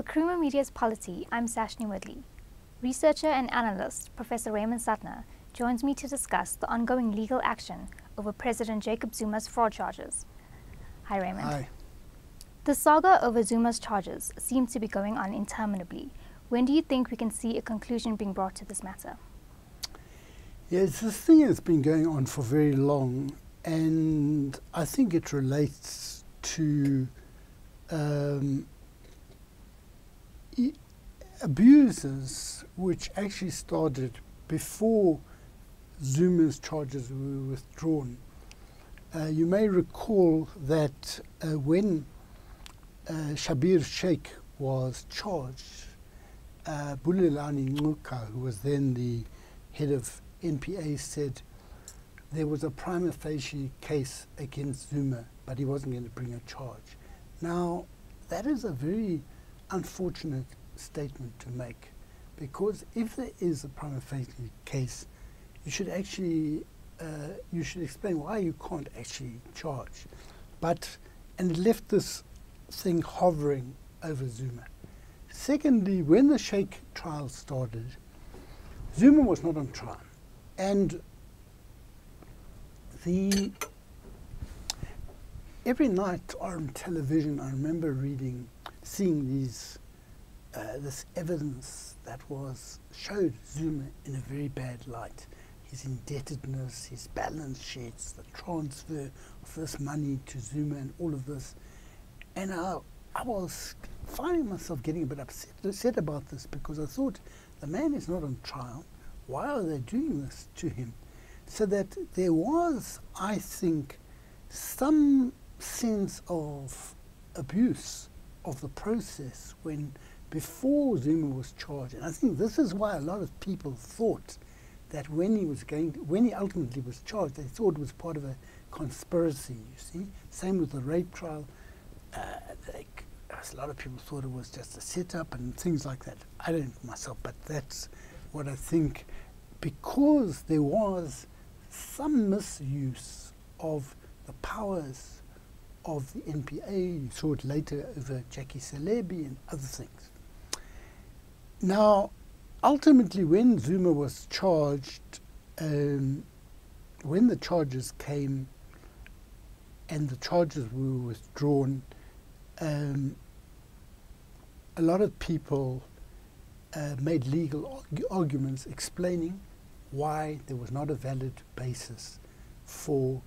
For Kruma Media's Polity, I'm Sashnee Moodley. Researcher and analyst Professor Raymond Suttner joins me to discuss the ongoing legal action over President Jacob Zuma's fraud charges. Hi, Raymond. Hi. The saga over Zuma's charges seems to be going on interminably. When do you think we can see a conclusion being brought to this matter? Yes, this thing has been going on for very long, and I think it relates to abuses which actually started before Zuma's charges were withdrawn. You may recall that when Shabir Sheikh was charged, Bulelani Nquka, who was then the head of NPA, said there was a prima facie case against Zuma, but he wasn't going to bring a charge. Now, that is a very unfortunate statement to make, because if there is a prima facie case, you should actually you should explain why you can't actually charge. And it left this thing hovering over Zuma. Secondly, when the Sheikh trial started, Zuma was not on trial, and every night on television, I remember seeing this evidence that showed Zuma in a very bad light. His indebtedness, his balance sheets, the transfer of this money to Zuma and all of this. And I was finding myself getting a bit upset about this, because I thought, the man is not on trial. Why are they doing this to him? So that there was, I think, some sense of abuse of the process before Zuma was charged. And I think this is why a lot of people thought that when he ultimately was charged, they thought it was part of a conspiracy, you see. Same with the rape trial. A lot of people thought it was just a setup and things like that. I don't myself, but that's what I think, because there was some misuse of the powers of the NPA. You saw it later over Jackie Celebi and other things. Now, ultimately, when Zuma was charged, when the charges came and the charges were withdrawn, a lot of people made legal arguments explaining why there was not a valid basis for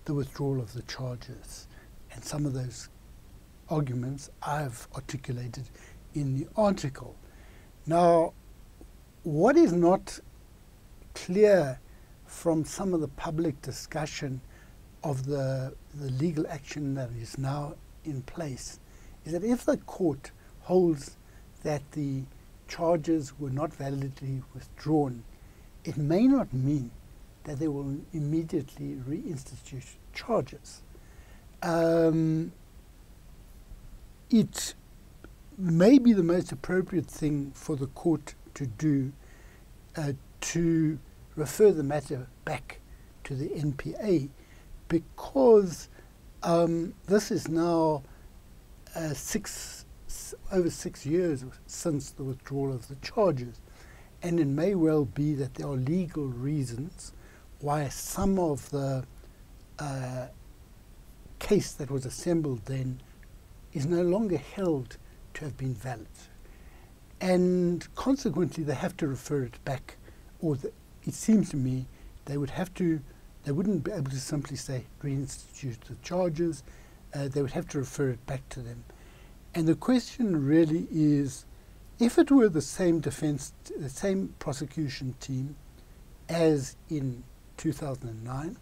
the withdrawal of the charges. And some of those arguments I've articulated in the article. Now, what is not clear from some of the public discussion of the legal action that is now in place is that if the court holds that the charges were not validly withdrawn, it may not mean that they will immediately reinstitute charges. It may be the most appropriate thing for the court to do to refer the matter back to the NPA, because this is now over 6 years since the withdrawal of the charges, and it may well be that there are legal reasons why some of the case that was assembled then is no longer held to have been valid, and consequently they have to refer it back, it seems to me they wouldn't be able to simply say reinstitute the charges. They would have to refer it back to them. And the question really is, if it were the same prosecution team as in 2009,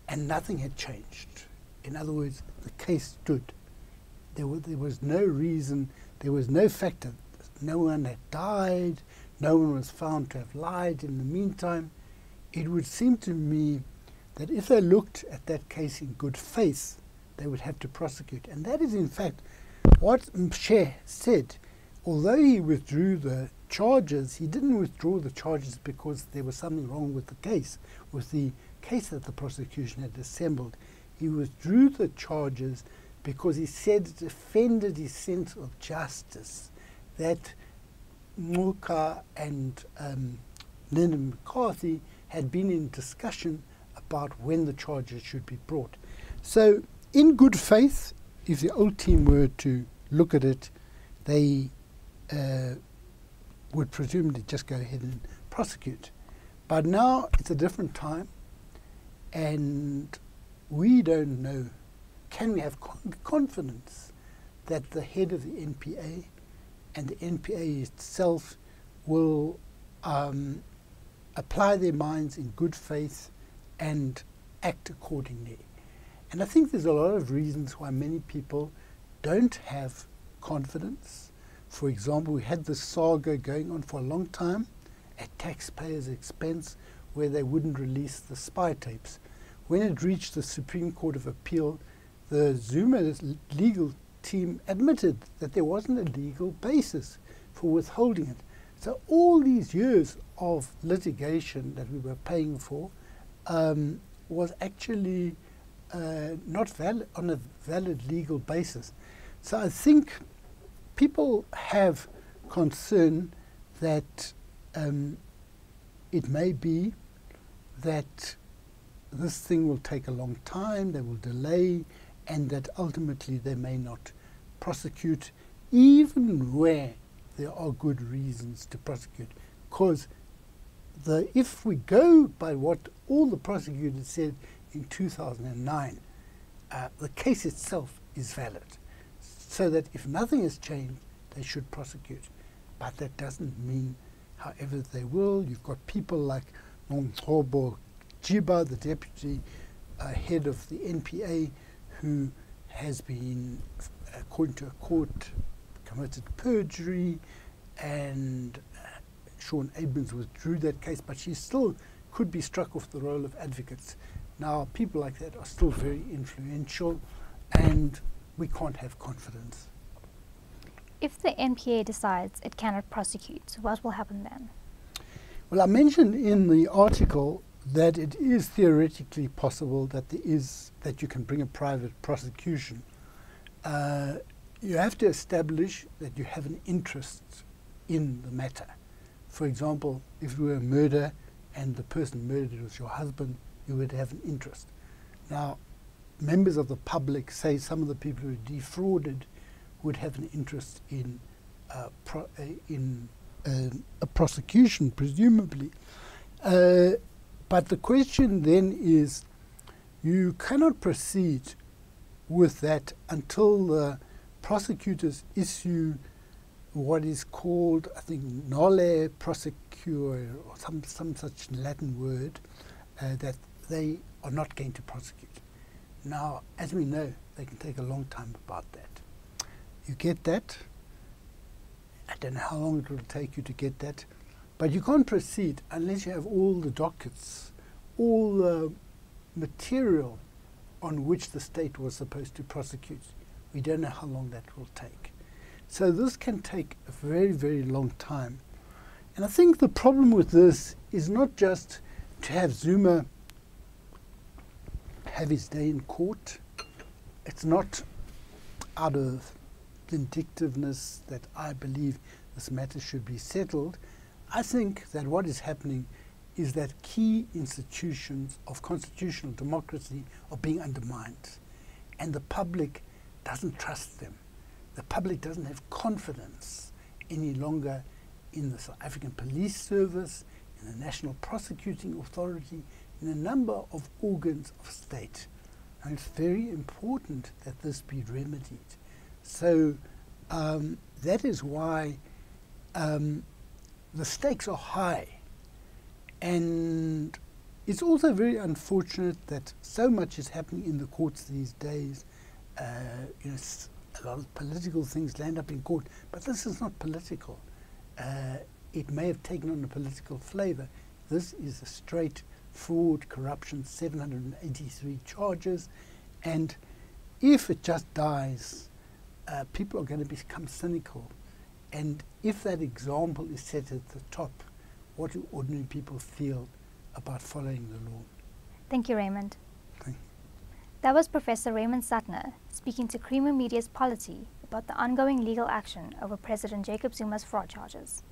and nothing had changed, in other words, the case stood, there was no reason, there was no factor, no one had died, no one was found to have lied in the meantime, it would seem to me that if they looked at that case in good faith, they would have to prosecute. And that is, in fact, what Mshe said. Although he withdrew the charges, he didn't withdraw the charges because there was something wrong with the case that the prosecution had assembled. He withdrew the charges because he said it offended his sense of justice that Ngcuka and Lyndon McCarthy had been in discussion about when the charges should be brought. So, in good faith, if the old team were to look at it, they would presumably just go ahead and prosecute. But now it's a different time, and we don't know, can we have confidence that the head of the NPA and the NPA itself will apply their minds in good faith and act accordingly. And I think there's a lot of reasons why many people don't have confidence. For example, we had this saga going on for a long time at taxpayers' expense, where they wouldn't release the spy tapes. When it reached the Supreme Court of Appeal, the Zuma legal team admitted that there wasn't a legal basis for withholding it. So all these years of litigation that we were paying for was actually not valid on a valid legal basis. So I think people have concern that it may be that this thing will take a long time, they will delay, and that ultimately they may not prosecute, even where there are good reasons to prosecute. Because if we go by what all the prosecutors said in 2009, the case itself is valid. So that if nothing has changed, they should prosecute. But that doesn't mean, however, they will. You've got people like Nomgcobo Jiba, the deputy head of the NPA, who has been, according to a court, committed perjury, and Sean Abrams withdrew that case, but she still could be struck off the roll of advocates. Now, people like that are still very influential, and we can't have confidence. If the NPA decides it cannot prosecute, what will happen then? Well, I mentioned in the article that it is theoretically possible that that you can bring a private prosecution. You have to establish that you have an interest in the matter. For example, if it were a murder and the person murdered was your husband, you would have an interest. Now, members of the public, say some of the people who are defrauded, would have an interest in a prosecution, presumably. But the question then is, you cannot proceed with that until the prosecutors issue what is called, I think, nolle prosecutor, or some such Latin word, that they are not going to prosecute. Now, as we know, they can take a long time about that. You get that. I don't know how long it will take you to get that. But you can't proceed unless you have all the dockets, all the material on which the state was supposed to prosecute. We don't know how long that will take. So this can take a very, very long time. And I think the problem with this is not just to have Zuma have his day in court. It's not out of vindictiveness that I believe this matter should be settled. I think that what is happening is that key institutions of constitutional democracy are being undermined, and the public doesn't trust them. The public doesn't have confidence any longer in the South African Police Service, in the National Prosecuting Authority, in a number of organs of state. And it's very important that this be remedied. So that is why the stakes are high. And it's also very unfortunate that so much is happening in the courts these days. You know, a lot of political things land up in court, but this is not political. It may have taken on a political flavor. This is a straight fraud, corruption, 783 charges, and if it just dies, people are going to become cynical. And if that example is set at the top, what do ordinary people feel about following the law? Thank you, Raymond. Thank you. That was Professor Raymond Suttner speaking to Creamer Media's Polity about the ongoing legal action over President Jacob Zuma's fraud charges.